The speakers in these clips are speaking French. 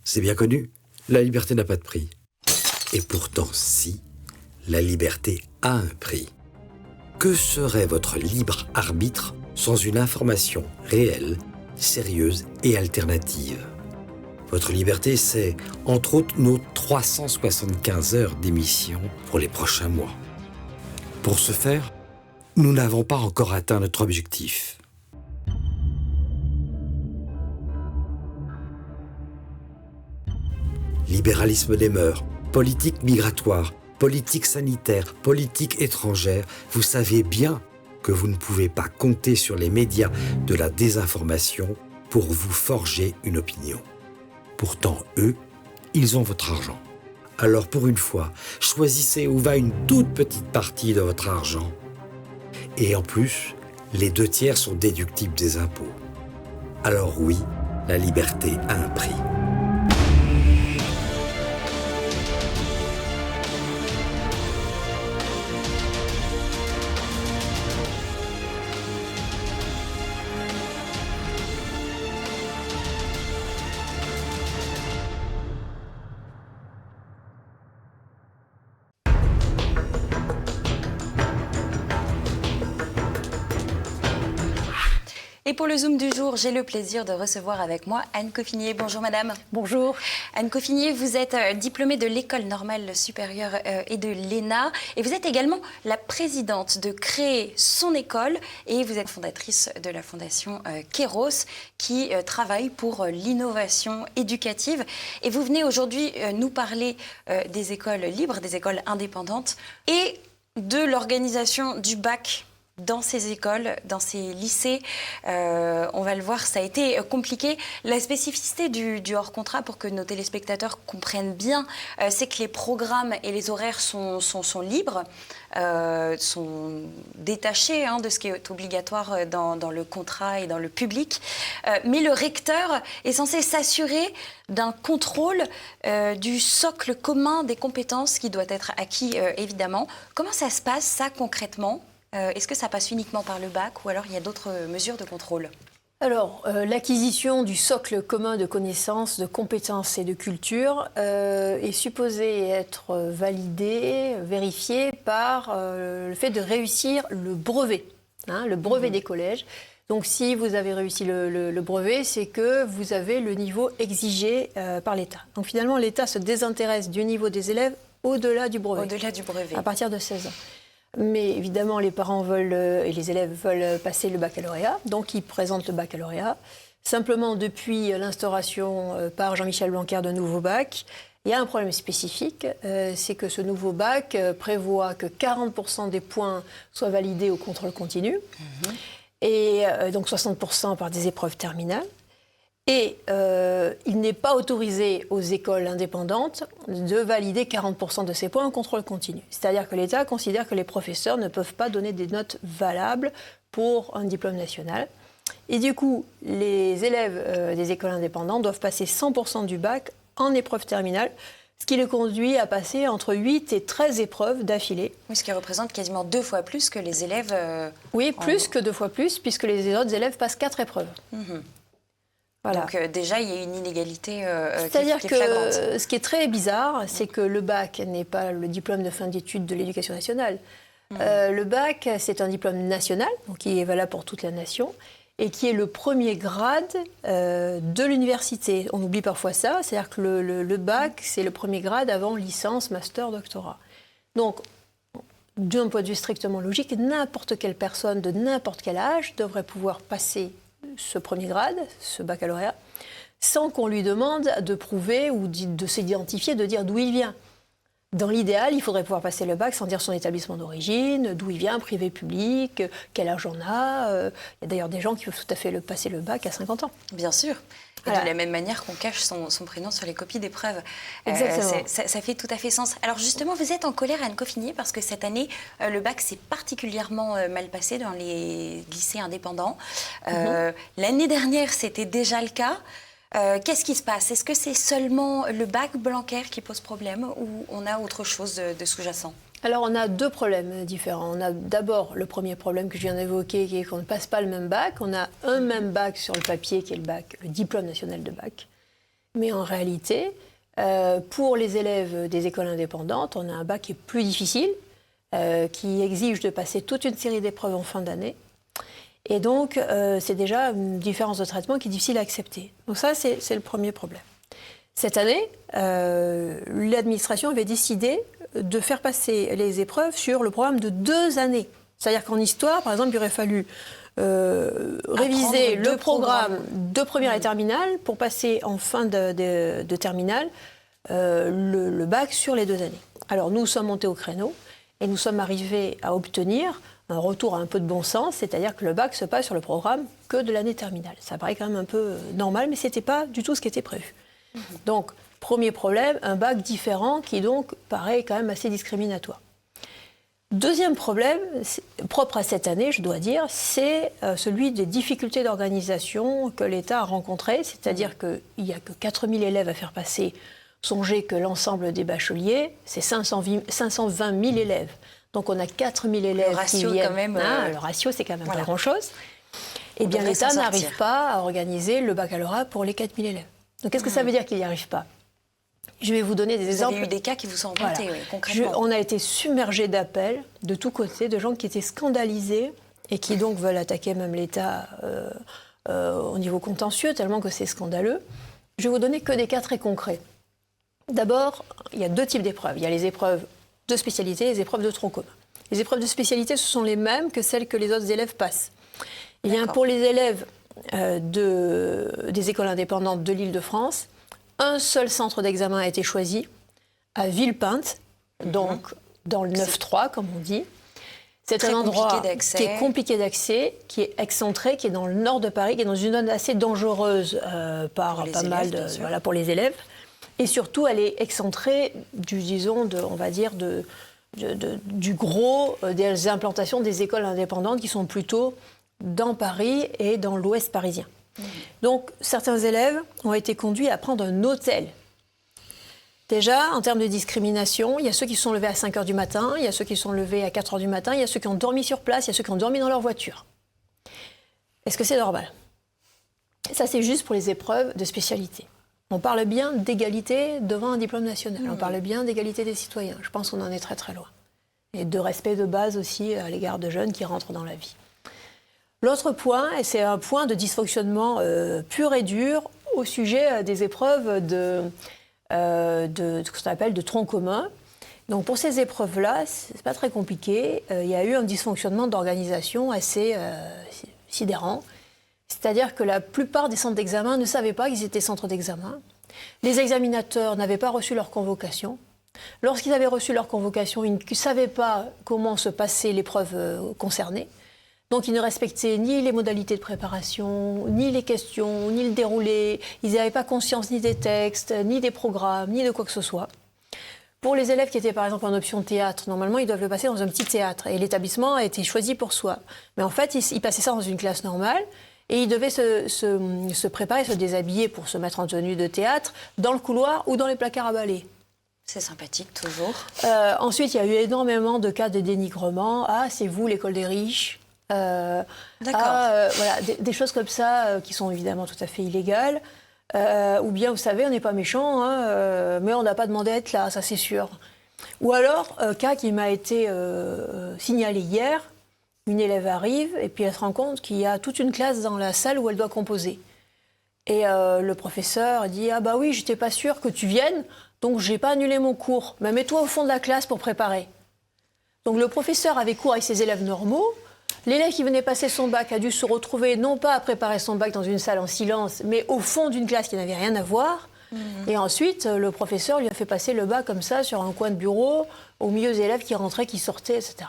C'est bien connu, la liberté n'a pas de prix. Et pourtant, si, la liberté a un prix. Que serait votre libre arbitre sans une information réelle, sérieuse et alternative ? Votre liberté, c'est, entre autres, nos 375 heures d'émission pour les prochains mois. Pour ce faire, nous n'avons pas encore atteint notre objectif. Libéralisme des mœurs, politique migratoire, politique sanitaire, politique étrangère, vous savez bien que vous ne pouvez pas compter sur les médias de la désinformation pour vous forger une opinion. Pourtant, eux, ils ont votre argent. Alors pour une fois, choisissez où va une toute petite partie de votre argent. Et en plus, les 2/3 sont déductibles des impôts. Alors oui, la liberté a un prix. Et pour le Zoom du jour, j'ai le plaisir de recevoir avec moi Anne Coffinier. Bonjour madame. Bonjour. Anne Coffinier, vous êtes diplômée de l'École normale supérieure et de l'ENA. Et vous êtes également la présidente de Créer son école. Et vous êtes fondatrice de la fondation Kairos qui travaille pour l'innovation éducative. Et vous venez aujourd'hui nous parler des écoles libres, des écoles indépendantes et de l'organisation du bac dans ces écoles, dans ces lycées. On va le voir, ça a été compliqué. La spécificité du hors-contrat, pour que nos téléspectateurs comprennent bien, c'est que les programmes et les horaires sont libres, sont détachés de ce qui est obligatoire dans le contrat et dans le public. Mais le recteur est censé s'assurer d'un contrôle du socle commun des compétences qui doit être acquis, évidemment. Comment ça se passe, ça, concrètement ? Est-ce que ça passe uniquement par le bac ou alors il y a d'autres mesures de contrôle ? Alors, l'acquisition du socle commun de connaissances, de compétences et de culture est supposée être validée, vérifiée par le fait de réussir le brevet, le brevet des collèges. Donc, si vous avez réussi le brevet, c'est que vous avez le niveau exigé par l'État. Donc, finalement, l'État se désintéresse du niveau des élèves au-delà du brevet. Au-delà du brevet. À partir de 16 ans. Mais évidemment, les parents veulent et les élèves veulent passer le baccalauréat, donc ils présentent le baccalauréat. Simplement, depuis l'instauration par Jean-Michel Blanquer de nouveau bac, il y a un problème spécifique, c'est que ce nouveau bac prévoit que 40% des points soient validés au contrôle continu, et donc 60% par des épreuves terminales. Et il n'est pas autorisé aux écoles indépendantes de valider 40% de ces points en contrôle continu. C'est-à-dire que l'État considère que les professeurs ne peuvent pas donner des notes valables pour un diplôme national. Et du coup, les élèves des écoles indépendantes doivent passer 100% du bac en épreuve terminale, ce qui les conduit à passer entre 8 et 13 épreuves d'affilée. Oui, ce qui représente quasiment 2 fois plus que les élèves... Oui, plus que 2 fois plus, puisque les autres élèves passent 4 épreuves. Voilà. Donc déjà, il y a une inégalité C'est-à-dire qui est flagrante. Que ce qui est très bizarre, c'est que le bac n'est pas le diplôme de fin d'études de l'éducation nationale. Le bac, c'est un diplôme national, donc qui est valable pour toute la nation, et qui est le premier grade de l'université. On oublie parfois ça, c'est-à-dire que le bac, c'est le premier grade avant licence, master, doctorat. Donc, d'un point de vue strictement logique, n'importe quelle personne de n'importe quel âge devrait pouvoir passer ce premier grade, ce baccalauréat, sans qu'on lui demande de prouver ou de s'identifier, de dire d'où il vient. Dans l'idéal, il faudrait pouvoir passer le bac sans dire son établissement d'origine, d'où il vient, privé, public, quel âge on a. Il y a d'ailleurs des gens qui peuvent tout à fait passer le bac à 50 ans. Bien sûr. Et voilà. De la même manière qu'on cache son prénom sur les copies d'épreuves. Exactement. Ça fait tout à fait sens. Alors justement, vous êtes en colère, Anne Coffinier, parce que cette année, le bac s'est particulièrement mal passé dans les lycées indépendants. L'année dernière, c'était déjà le cas. Qu'est-ce qui se passe ? Est-ce que c'est seulement le bac Blanquer qui pose problème ou on a autre chose de sous-jacent ? Alors, on a 2 problèmes différents. On a d'abord le premier problème que je viens d'évoquer, qui est qu'on ne passe pas le même bac. On a un même bac sur le papier, qui est le bac, le diplôme national de bac. Mais en réalité, pour les élèves des écoles indépendantes, on a un bac qui est plus difficile, qui exige de passer toute une série d'épreuves en fin d'année. Et donc, c'est déjà une différence de traitement qui est difficile à accepter. Donc ça, c'est le premier problème. Cette année, l'administration avait décidé de faire passer les épreuves sur le programme de 2 années. C'est-à-dire qu'en histoire, par exemple, il aurait fallu réviser le programme de première et terminale pour passer en fin de terminale le bac sur les 2 années. Alors nous sommes montés au créneau et nous sommes arrivés à obtenir un retour à un peu de bon sens, c'est-à-dire que le bac se passe sur le programme que de l'année terminale. Ça paraît quand même un peu normal, mais ce n'était pas du tout ce qui était prévu. Donc, premier problème, un bac différent qui donc paraît quand même assez discriminatoire. Deuxième problème, propre à cette année, je dois dire, c'est celui des difficultés d'organisation que l'État a rencontrées, c'est-à-dire qu'il n'y a que 4000 élèves à faire passer. Songez que l'ensemble des bacheliers, c'est 520 000 élèves. Donc on a 4000 élèves qui viennent. Quand même, le ratio, c'est quand même pas grand-chose. Eh bien, l'État n'arrive pas à organiser le baccalauréat pour les 4000 élèves. Donc qu'est-ce que ça veut dire qu'il n'y arrive pas ? Je vais vous donner des exemples. Vous avez eu des cas qui vous sont remontés, oui, concrètement. On a été submergés d'appels de tous côtés, de gens qui étaient scandalisés et qui donc veulent attaquer même l'État au niveau contentieux, tellement que c'est scandaleux. Je vais vous donner que des cas très concrets. D'abord, il y a 2 types d'épreuves. Il y a les épreuves de spécialité et les épreuves de tronc commun. Les épreuves de spécialité, ce sont les mêmes que celles que les autres élèves passent. Il y a pour les élèves des écoles indépendantes de l'Île-de-France, un seul centre d'examen a été choisi, à Villepinte, donc dans le 9-3, comme on dit. C'est un endroit qui est compliqué d'accès, qui est excentré, qui est dans le nord de Paris, qui est dans une zone assez dangereuse pour les élèves. Et surtout, elle est excentrée du gros des implantations des écoles indépendantes qui sont plutôt dans Paris et dans l'ouest parisien. Donc, certains élèves ont été conduits à prendre un hôtel. Déjà, en termes de discrimination, il y a ceux qui sont levés à 5 h du matin, il y a ceux qui sont levés à 4 h du matin, il y a ceux qui ont dormi sur place, il y a ceux qui ont dormi dans leur voiture. Est-ce que c'est normal ? Ça, c'est juste pour les épreuves de spécialité. On parle bien d'égalité devant un diplôme national. On parle bien d'égalité des citoyens. Je pense qu'on en est très très loin. Et de respect de base aussi à l'égard de jeunes qui rentrent dans la vie. L'autre point, et c'est un point de dysfonctionnement pur et dur au sujet des épreuves de ce qu'on appelle de tronc commun. Donc pour ces épreuves-là, c'est pas très compliqué. Il y a eu un dysfonctionnement d'organisation assez sidérant. C'est-à-dire que la plupart des centres d'examen ne savaient pas qu'ils étaient centres d'examen. Les examinateurs n'avaient pas reçu leur convocation. Lorsqu'ils avaient reçu leur convocation, ils ne savaient pas comment se passait l'épreuve concernée. Donc ils ne respectaient ni les modalités de préparation, ni les questions, ni le déroulé. Ils n'avaient pas conscience ni des textes, ni des programmes, ni de quoi que ce soit. Pour les élèves qui étaient par exemple en option théâtre, normalement ils doivent le passer dans un petit théâtre. Et l'établissement a été choisi pour soi. Mais en fait, ils passaient ça dans une classe normale. Et ils devaient se préparer, se déshabiller pour se mettre en tenue de théâtre dans le couloir ou dans les placards à balai. C'est sympathique, toujours. Ensuite, il y a eu énormément de cas de dénigrement. Ah, c'est vous, l'école des riches. D'accord. Voilà, des choses comme ça qui sont évidemment tout à fait illégales. Ou bien, vous savez, on n'est pas méchant, mais on n'a pas demandé à être là, ça c'est sûr. Ou alors, cas qui m'a été signalé hier. Une élève arrive et puis elle se rend compte qu'il y a toute une classe dans la salle où elle doit composer. Et le professeur dit « Ah bah oui, j'étais pas sûre que tu viennes, donc j'ai pas annulé mon cours. Mais mets-toi au fond de la classe pour préparer. » Donc le professeur avait cours avec ses élèves normaux. L'élève qui venait passer son bac a dû se retrouver non pas à préparer son bac dans une salle en silence, mais au fond d'une classe qui n'avait rien à voir. Et ensuite, le professeur lui a fait passer le bac comme ça sur un coin de bureau, au milieu des élèves qui rentraient, qui sortaient, etc.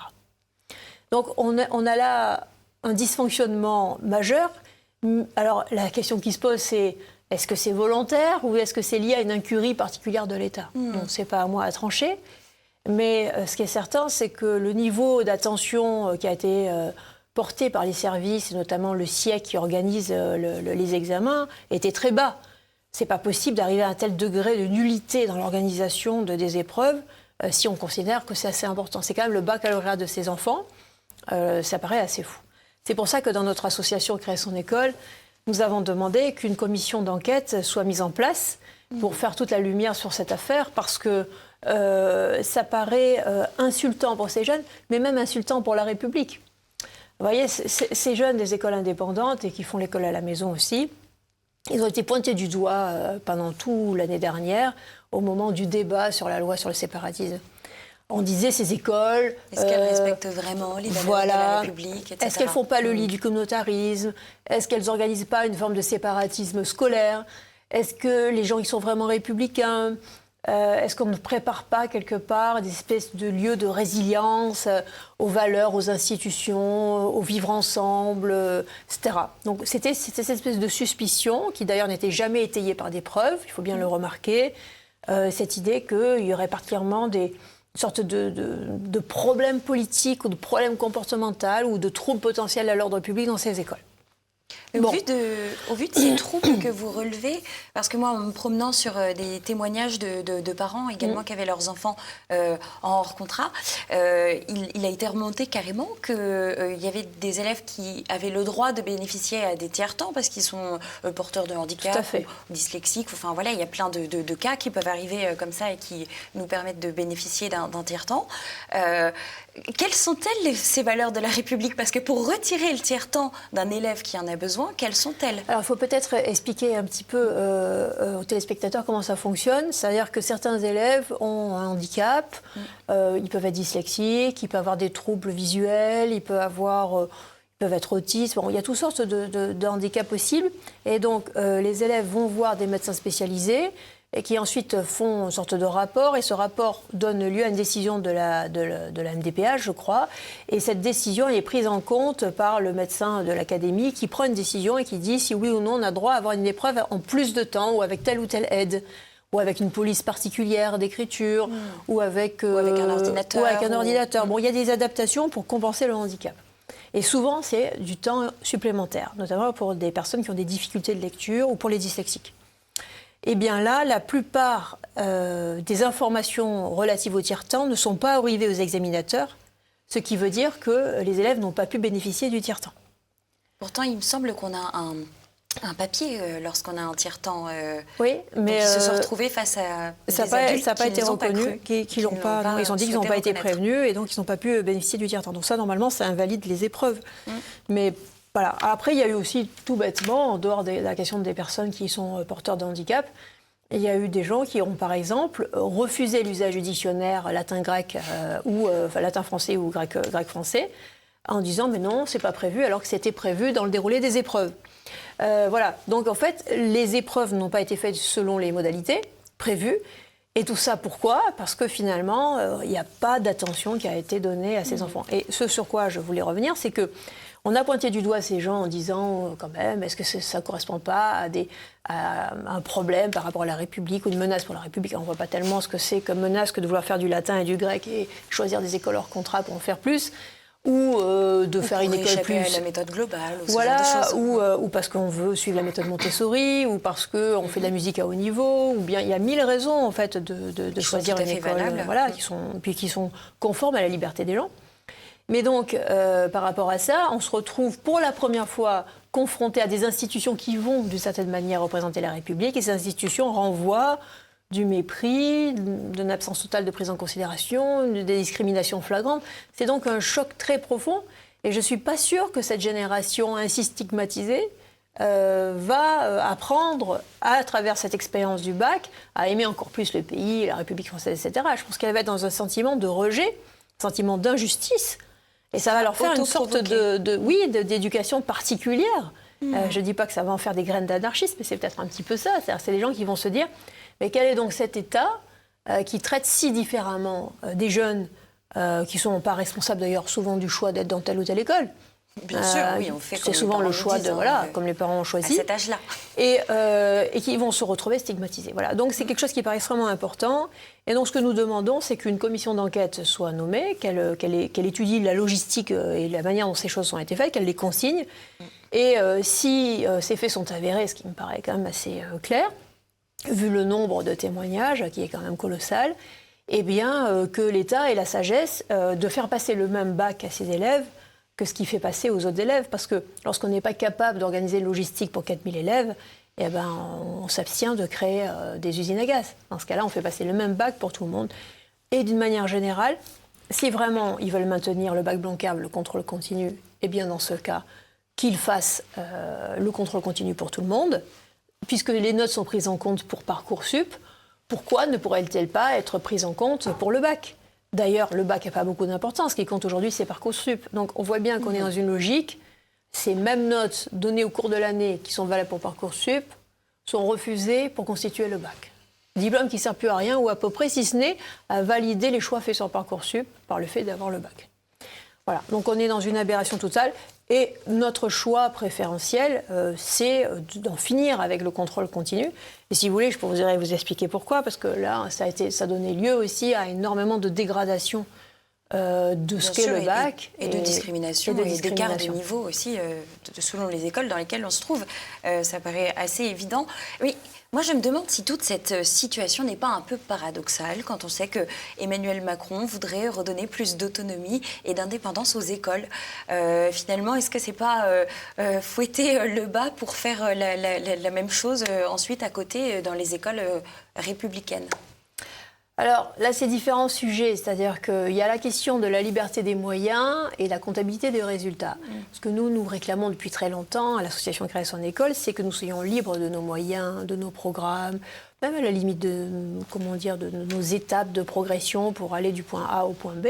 Donc on a là un dysfonctionnement majeur. Alors la question qui se pose, c'est est-ce que c'est volontaire ou est-ce que c'est lié à une incurie particulière de l'État ? Bon, c'est pas à moi à trancher. Mais ce qui est certain, c'est que le niveau d'attention qui a été porté par les services, et notamment le SIEC qui organise les examens, était très bas. C'est pas possible d'arriver à un tel degré de nullité dans l'organisation des épreuves si on considère que c'est assez important. C'est quand même le baccalauréat de ces enfants. Ça paraît assez fou. C'est pour ça que dans notre association Créer son école, nous avons demandé qu'une commission d'enquête soit mise en place pour faire toute la lumière sur cette affaire, parce que ça paraît insultant pour ces jeunes, mais même insultant pour la République. Vous voyez, ces jeunes des écoles indépendantes et qui font l'école à la maison aussi, ils ont été pointés du doigt pendant toute l'année dernière, au moment du débat sur la loi sur le séparatisme. On disait ces écoles... Est-ce qu'elles respectent vraiment les valeurs de la République, etc. Est-ce qu'elles ne font pas le lit du communautarisme? Est-ce qu'elles n'organisent pas une forme de séparatisme scolaire? Est-ce que les gens ils sont vraiment républicains? Est-ce qu'on ne prépare pas quelque part des espèces de lieux de résilience aux valeurs, aux institutions, au vivre ensemble, etc. Donc c'était cette espèce de suspicion qui d'ailleurs n'était jamais étayée par des preuves, il faut bien le remarquer, cette idée qu'il y aurait particulièrement des sortes de problèmes politiques ou de problèmes comportementaux ou de troubles potentiels à l'ordre public dans ces écoles. Au vu de ces troubles que vous relevez, parce que moi, en me promenant sur des témoignages de parents également qui avaient leurs enfants en hors contrat, il a été remonté carrément qu'il y avait des élèves qui avaient le droit de bénéficier à des tiers-temps parce qu'ils sont porteurs de handicap ou dyslexiques. Enfin voilà, il y a plein de cas qui peuvent arriver comme ça et qui nous permettent de bénéficier d'un tiers-temps. Quelles sont-elles, ces valeurs de la République? Parce que pour retirer le tiers-temps d'un élève qui en a besoin, quelles sont-elles? Alors, il faut peut-être expliquer un petit peu aux téléspectateurs comment ça fonctionne. C'est-à-dire que certains élèves ont un handicap, ils peuvent être dyslexiques, ils peuvent avoir des troubles visuels, ils peuvent être autistes. Bon, il y a toutes sortes de handicaps possibles. Et donc, les élèves vont voir des médecins spécialisés et qui ensuite font une sorte de rapport, et ce rapport donne lieu à une décision de la MDPH, je crois, et cette décision est prise en compte par le médecin de l'académie qui prend une décision et qui dit si oui ou non on a droit à avoir une épreuve en plus de temps ou avec telle ou telle aide, ou avec une police particulière d'écriture, ou avec un ordinateur. Bon, il y a des adaptations pour compenser le handicap. Et souvent, c'est du temps supplémentaire, notamment pour des personnes qui ont des difficultés de lecture ou pour les dyslexiques. Eh bien là, la plupart des informations relatives au tiers-temps ne sont pas arrivées aux examinateurs, ce qui veut dire que les élèves n'ont pas pu bénéficier du tiers-temps. Pourtant, il me semble qu'on a un papier lorsqu'on a un tiers-temps. Oui, mais ils se sont retrouvés face à des adultes ça n'a pas été reconnu, ils ont dit qu'ils n'ont pas été prévenus et donc ils n'ont pas pu bénéficier du tiers-temps. Donc ça, normalement, ça invalide les épreuves. Mais voilà. Après, il y a eu aussi, tout bêtement, en dehors de la question des personnes qui sont porteurs de handicap, il y a eu des gens qui ont, par exemple, refusé l'usage du dictionnaire latin-grec ou latin-français ou grec-français en disant « mais non, c'est pas prévu », alors que c'était prévu dans le déroulé des épreuves. Voilà. Donc, en fait, les épreuves n'ont pas été faites selon les modalités prévues. Et tout ça, pourquoi? Parce que finalement, il n'y a pas d'attention qui a été donnée à ces enfants. Et ce sur quoi je voulais revenir, c'est que on a pointé du doigt ces gens en disant, quand même, est-ce que ça ne correspond pas à un problème par rapport à la République ou une menace pour la République? On ne voit pas tellement ce que c'est comme menace que de vouloir faire du latin et du grec et choisir des écoles hors contrat pour en faire plus, ou de faire une école plus... à la méthode globale, ou voilà, ce genre de choses. Ou parce qu'on veut suivre la méthode Montessori, ou parce qu'on fait de la musique à haut niveau, ou bien il y a 1000 raisons, en fait, de choisir une école qui sont conformes à la liberté des gens. Mais donc, par rapport à ça, on se retrouve pour la première fois confronté à des institutions qui vont, d'une certaine manière, représenter la République. Et ces institutions renvoient du mépris, d'une absence totale de prise en considération, des discriminations flagrantes. C'est donc un choc très profond. Et je ne suis pas sûre que cette génération ainsi stigmatisée va apprendre, à travers cette expérience du bac, à aimer encore plus le pays, la République française, etc. Je pense qu'elle va être dans un sentiment de rejet, un sentiment d'injustice. Et ça va leur faire une sorte d'éducation particulière. Je ne dis pas que ça va en faire des graines d'anarchisme, mais c'est peut-être un petit peu ça. C'est-à-dire, c'est les gens qui vont se dire, mais quel est donc cet État qui traite si différemment des jeunes qui ne sont pas responsables d'ailleurs souvent du choix d'être dans telle ou telle école. Bien sûr, oui, on fait comme c'est souvent le choix comme les parents ont choisi. À cet âge-là. Et qui vont se retrouver stigmatisés. Voilà. Donc c'est quelque chose qui paraît extrêmement important. Et donc ce que nous demandons, c'est qu'une commission d'enquête soit nommée, qu'elle étudie la logistique et la manière dont ces choses ont été faites, qu'elle les consigne. Et si ces faits sont avérés, ce qui me paraît quand même assez clair, vu le nombre de témoignages qui est quand même colossal, eh bien que l'État ait la sagesse de faire passer le même bac à ses élèves que ce qui fait passer aux autres élèves. Parce que lorsqu'on n'est pas capable d'organiser une logistique pour 4000 élèves, eh ben, on s'abstient de créer des usines à gaz. Dans ce cas-là, on fait passer le même bac pour tout le monde. Et d'une manière générale, si vraiment ils veulent maintenir le bac Blanquer, le contrôle continu, eh bien dans ce cas, qu'ils fassent le contrôle continu pour tout le monde, puisque les notes sont prises en compte pour Parcoursup, pourquoi ne pourraient-elles pas être prises en compte pour le bac ? D'ailleurs, le bac n'a pas beaucoup d'importance. Ce qui compte aujourd'hui, c'est Parcoursup. Donc on voit bien qu'on est dans une logique. Ces mêmes notes données au cours de l'année qui sont valables pour Parcoursup sont refusées pour constituer le bac. Diplôme qui ne sert plus à rien ou à peu près, si ce n'est à valider les choix faits sur Parcoursup par le fait d'avoir le bac. Voilà, donc on est dans une aberration totale et notre choix préférentiel, c'est d'en finir avec le contrôle continu. Et si vous voulez, je pourrais vous expliquer pourquoi, parce que là, ça a donné lieu aussi à énormément de dégradation de ce qu'est le bac. Et de discrimination, et d'écart de niveau aussi, selon les écoles dans lesquelles on se trouve. Ça paraît assez évident. Oui. Moi, je me demande si toute cette situation n'est pas un peu paradoxale quand on sait que Emmanuel Macron voudrait redonner plus d'autonomie et d'indépendance aux écoles. Finalement, est-ce que c'est pas fouetter le bas pour faire la même chose ensuite à côté dans les écoles républicaines ? Alors là, c'est différents sujets, c'est-à-dire qu'il y a la question de la liberté des moyens et la comptabilité des résultats. Ce que nous réclamons depuis très longtemps à l'association Création École, c'est que nous soyons libres de nos moyens, de nos programmes, même à la limite de nos étapes de progression pour aller du point A au point B,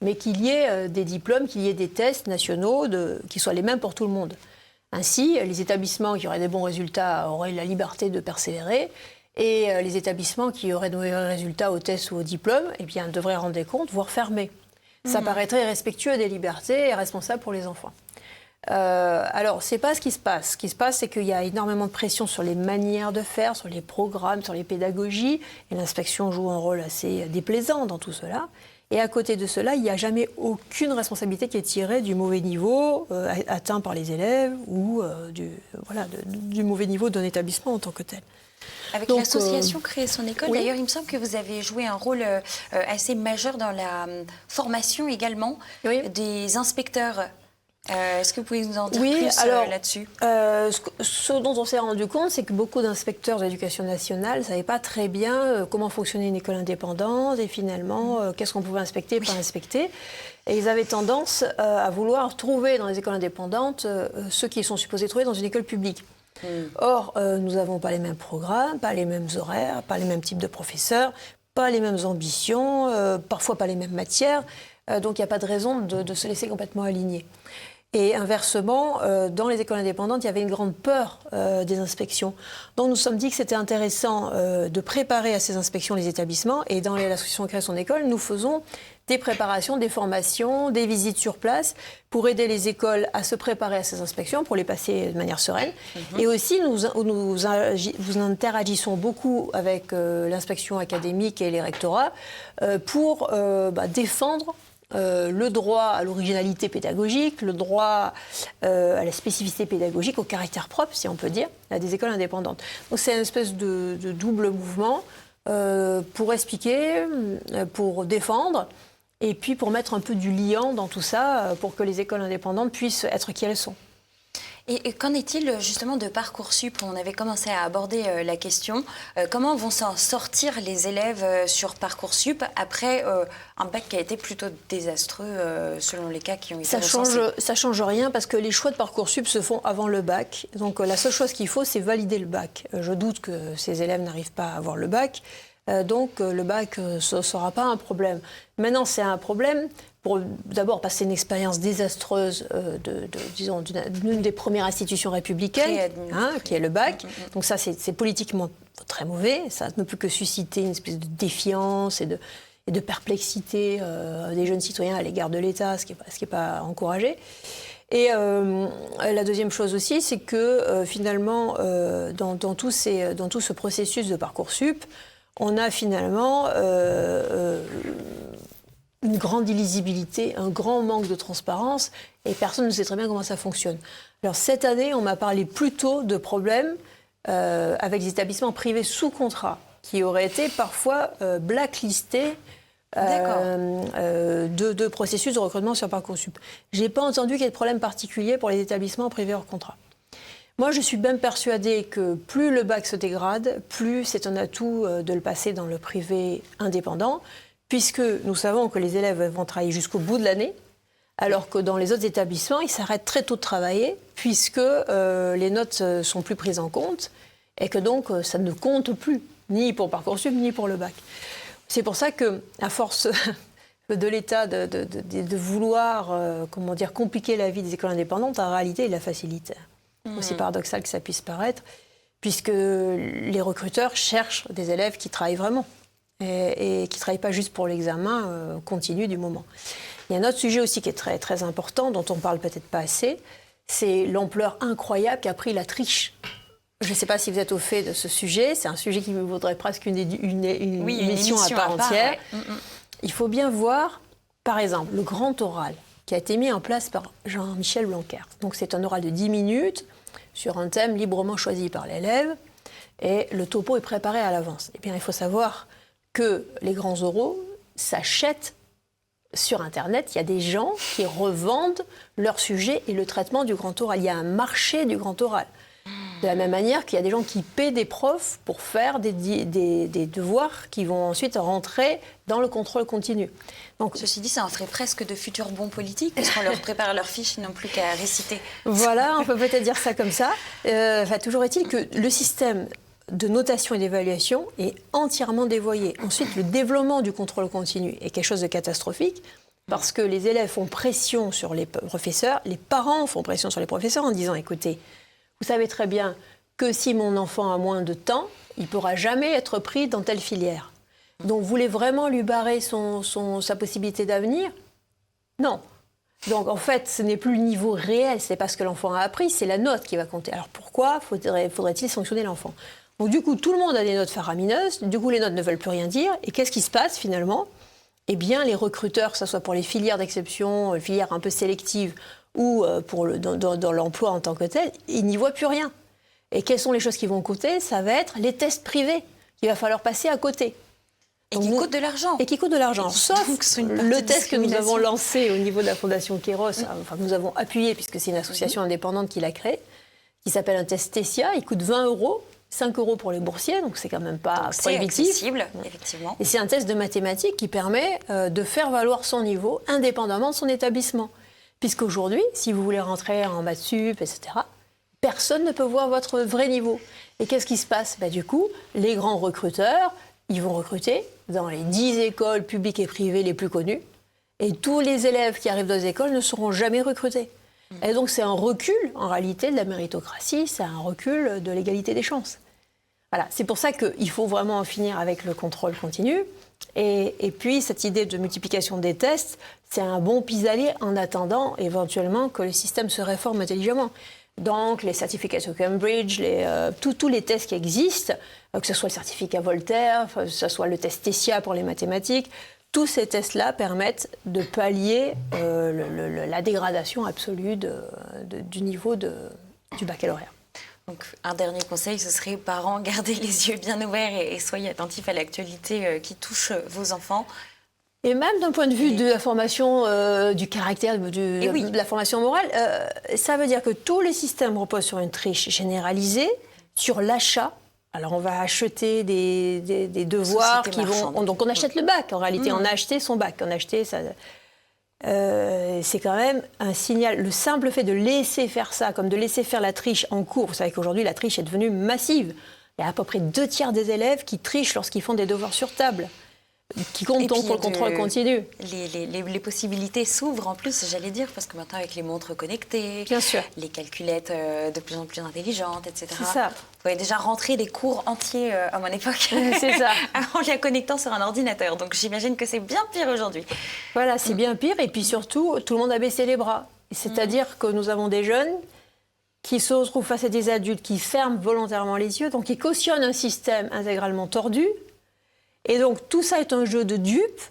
mais qu'il y ait des diplômes, qu'il y ait des tests nationaux qui soient les mêmes pour tout le monde. Ainsi, les établissements qui auraient des bons résultats auraient la liberté de persévérer. Et les établissements qui auraient de mauvais résultats au test ou au diplôme, eh bien, devraient rendre des comptes, voire fermer. Ça paraîtrait respectueux des libertés et responsable pour les enfants. Alors, c'est pas ce qui se passe. Ce qui se passe, c'est qu'il y a énormément de pression sur les manières de faire, sur les programmes, sur les pédagogies. Et l'inspection joue un rôle assez déplaisant dans tout cela. Et à côté de cela, il n'y a jamais aucune responsabilité qui est tirée du mauvais niveau atteint par les élèves ou du mauvais niveau d'un établissement en tant que tel. Avec l'association Créer son école, oui. D'ailleurs, il me semble que vous avez joué un rôle assez majeur dans la formation également des inspecteurs. Est-ce que vous pouvez nous en dire plus là-dessus ? Ce dont on s'est rendu compte, c'est que beaucoup d'inspecteurs de l'éducation nationale ne savaient pas très bien comment fonctionnait une école indépendante et finalement, qu'est-ce qu'on pouvait inspecter et pas inspecter. Et ils avaient tendance à vouloir trouver dans les écoles indépendantes ceux qui sont supposés trouver dans une école publique. Or, nous n'avons pas les mêmes programmes, pas les mêmes horaires, pas les mêmes types de professeurs, pas les mêmes ambitions, parfois pas les mêmes matières. Donc, il n'y a pas de raison de se laisser complètement aligner. Et inversement, dans les écoles indépendantes, il y avait une grande peur des inspections. Donc, nous nous sommes dit que c'était intéressant de préparer à ces inspections les établissements. Et dans l'association Créer son école, nous faisons des préparations, des formations, des visites sur place pour aider les écoles à se préparer à ces inspections, pour les passer de manière sereine. Et aussi, nous interagissons beaucoup avec l'inspection académique et les rectorats pour défendre le droit à l'originalité pédagogique, le droit à la spécificité pédagogique, au caractère propre, si on peut dire, à des écoles indépendantes. Donc c'est une espèce de double mouvement pour expliquer, pour défendre, et puis pour mettre un peu du liant dans tout ça, pour que les écoles indépendantes puissent être qui elles sont. Et qu'en est-il justement de Parcoursup ? On avait commencé à aborder la question. Comment vont s'en sortir les élèves sur Parcoursup après un bac qui a été plutôt désastreux selon les cas qui ont été recensés ? Ça change rien parce que les choix de Parcoursup se font avant le bac. Donc la seule chose qu'il faut, c'est valider le bac. Je doute que ces élèves n'arrivent pas à avoir le bac. Donc le bac, ce ne sera pas un problème. Maintenant, c'est un problème pour d'abord passer une expérience désastreuse d'une des premières institutions républicaines, qui est le bac. Donc ça, c'est politiquement très mauvais. Ça ne peut que susciter une espèce de défiance et de perplexité des jeunes citoyens à l'égard de l'État, ce qui est pas encouragé. Et la deuxième chose aussi, c'est que finalement, dans tout ce processus de Parcoursup, on a finalement une grande illisibilité, un grand manque de transparence, et personne ne sait très bien comment ça fonctionne. Alors cette année, on m'a parlé plutôt de problèmes avec des établissements privés sous contrat, qui auraient été parfois blacklistés de processus de recrutement sur Parcoursup. Je n'ai pas entendu qu'il y ait de problème particulier pour les établissements privés hors contrat. Moi, je suis bien persuadée que plus le bac se dégrade, plus c'est un atout de le passer dans le privé indépendant, puisque nous savons que les élèves vont travailler jusqu'au bout de l'année, alors que dans les autres établissements, ils s'arrêtent très tôt de travailler, puisque les notes sont plus prises en compte, et que donc ça ne compte plus, ni pour Parcoursup, ni pour le bac. C'est pour ça qu'à force de l'État de vouloir compliquer la vie des écoles indépendantes, en réalité, il la facilite. Aussi paradoxal que ça puisse paraître, puisque les recruteurs cherchent des élèves qui travaillent vraiment et qui ne travaillent pas juste pour l'examen continu du moment. Il y a un autre sujet aussi qui est très, très important, dont on ne parle peut-être pas assez, c'est l'ampleur incroyable qu'a pris la triche. Je ne sais pas si vous êtes au fait de ce sujet, c'est un sujet qui me vaudrait presque une émission à part entière. Ouais. Il faut bien voir, par exemple, le grand oral qui a été mis en place par Jean-Michel Blanquer. Donc c'est un oral de 10 minutes sur un thème librement choisi par l'élève et le topo est préparé à l'avance. Eh bien, il faut savoir que les grands oraux s'achètent sur Internet. Il y a des gens qui revendent leur sujet et le traitement du grand oral. Il y a un marché du grand oral. De la même manière qu'il y a des gens qui paient des profs pour faire des devoirs qui vont ensuite rentrer dans le contrôle continu. Donc, ceci dit, ça en ferait presque de futurs bons politiques, puisqu'on leur prépare leurs fiches, ils n'ont plus qu'à réciter. Voilà, on peut peut-être dire ça comme ça. Toujours est-il que le système de notation et d'évaluation est entièrement dévoyé. Ensuite, le développement du contrôle continu est quelque chose de catastrophique, parce que les élèves font pression sur les professeurs, les parents font pression sur les professeurs en disant « Écoutez, vous savez très bien que si mon enfant a moins de temps, il ne pourra jamais être pris dans telle filière. Donc, vous voulez vraiment lui barrer sa possibilité d'avenir ? Non. Donc, en fait, ce n'est plus le niveau réel, c'est pas ce que l'enfant a appris, c'est la note qui va compter. Alors, pourquoi faudrait-il sanctionner l'enfant ? Donc, du coup, tout le monde a des notes faramineuses, du coup, les notes ne veulent plus rien dire. Et qu'est-ce qui se passe, finalement ? Eh bien, les recruteurs, que ce soit pour les filières d'exception, les filières un peu sélectives, ou dans l'emploi en tant que tel, ils n'y voient plus rien. Et quelles sont les choses qui vont coûter ? Ça va être les tests privés qu'il va falloir passer à côté. Et qui coûtent de l'argent. Et qui coûtent de l'argent. Sauf le test que nous avons lancé au niveau de la Fondation Kéros, enfin que nous avons appuyé, puisque c'est une association indépendante qui l'a créé, qui s'appelle un test Tessia. Il coûte 20 €, 5 € pour les boursiers, donc c'est quand même pas prohibitif. C'est accessible, effectivement. Et c'est un test de mathématiques qui permet de faire valoir son niveau indépendamment de son établissement. Puisqu'aujourd'hui, si vous voulez rentrer en maths sup, etc., personne ne peut voir votre vrai niveau. Et qu'est-ce qui se passe ? Du coup, les grands recruteurs, ils vont recruter dans les 10 écoles publiques et privées les plus connues. Et tous les élèves qui arrivent dans les écoles ne seront jamais recrutés. Et donc, c'est un recul, en réalité, de la méritocratie, c'est un recul de l'égalité des chances. Voilà, c'est pour ça qu'il faut vraiment en finir avec le contrôle continu. Et puis, cette idée de multiplication des tests, c'est un bon pis-aller en attendant éventuellement que le système se réforme intelligemment. Donc, les certificats de Cambridge, tous les tests qui existent, que ce soit le certificat Voltaire, que ce soit le test Tessia pour les mathématiques, tous ces tests-là permettent de pallier la dégradation absolue du niveau du baccalauréat. Donc, un dernier conseil, ce serait, parents, gardez les yeux bien ouverts et soyez attentifs à l'actualité qui touche vos enfants. Et même d'un point de vue de la formation du caractère, de la formation morale, ça veut dire que tous les systèmes reposent sur une triche généralisée, sur l'achat. Alors, on va acheter des devoirs qui vont... Donc, on achète le bac, en réalité. On a acheté son bac, on a acheté ça... c'est quand même un signal. Le simple fait de laisser faire ça, comme de laisser faire la triche en cours, vous savez qu'aujourd'hui la triche est devenue massive. Il y a à peu près 2/3 des élèves qui trichent lorsqu'ils font des devoirs sur table, qui comptent donc pour le contrôle continu. Les possibilités s'ouvrent en plus, j'allais dire, parce que maintenant avec les montres connectées, bien sûr, les calculettes de plus en plus intelligentes, etc. C'est ça. Vous pouvez déjà rentrer des cours entiers à mon époque. C'est ça. En les connectant sur un ordinateur. Donc j'imagine que c'est bien pire aujourd'hui. Voilà, c'est bien pire. Et puis surtout, tout le monde a baissé les bras. C'est-à-dire que nous avons des jeunes qui se retrouvent face à des adultes qui ferment volontairement les yeux, donc qui cautionnent un système intégralement tordu. Et donc tout ça est un jeu de dupes,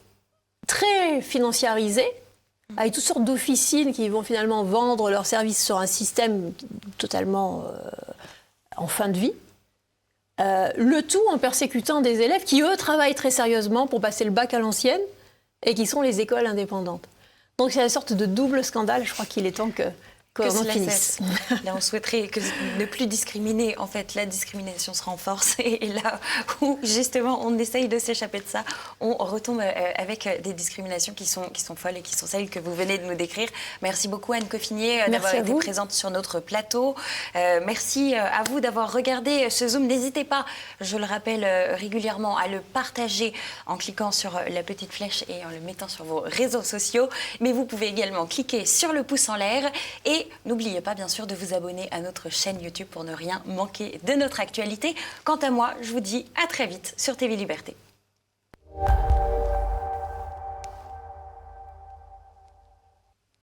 très financiarisé, avec toutes sortes d'officines qui vont finalement vendre leurs services sur un système totalement en fin de vie. Le tout en persécutant des élèves qui, eux, travaillent très sérieusement pour passer le bac à l'ancienne et qui sont les écoles indépendantes. Donc c'est une sorte de double scandale. Je crois qu'il est temps que qu'on que en cela finisse. cesse. Là, on souhaiterait que ne plus discriminer. En fait, la discrimination se renforce. Et là où, justement, on essaye de s'échapper de ça, on retombe avec des discriminations qui sont folles et qui sont celles que vous venez de nous décrire. Merci beaucoup, Anne Coffinier, d'avoir été présente sur notre plateau. Merci à vous d'avoir regardé ce Zoom. N'hésitez pas, je le rappelle régulièrement, à le partager en cliquant sur la petite flèche et en le mettant sur vos réseaux sociaux. Mais vous pouvez également cliquer sur le pouce en l'air et n'oubliez pas, bien sûr, de vous abonner à notre chaîne YouTube pour ne rien manquer de notre actualité. Quant à moi, je vous dis à très vite sur TV Liberté.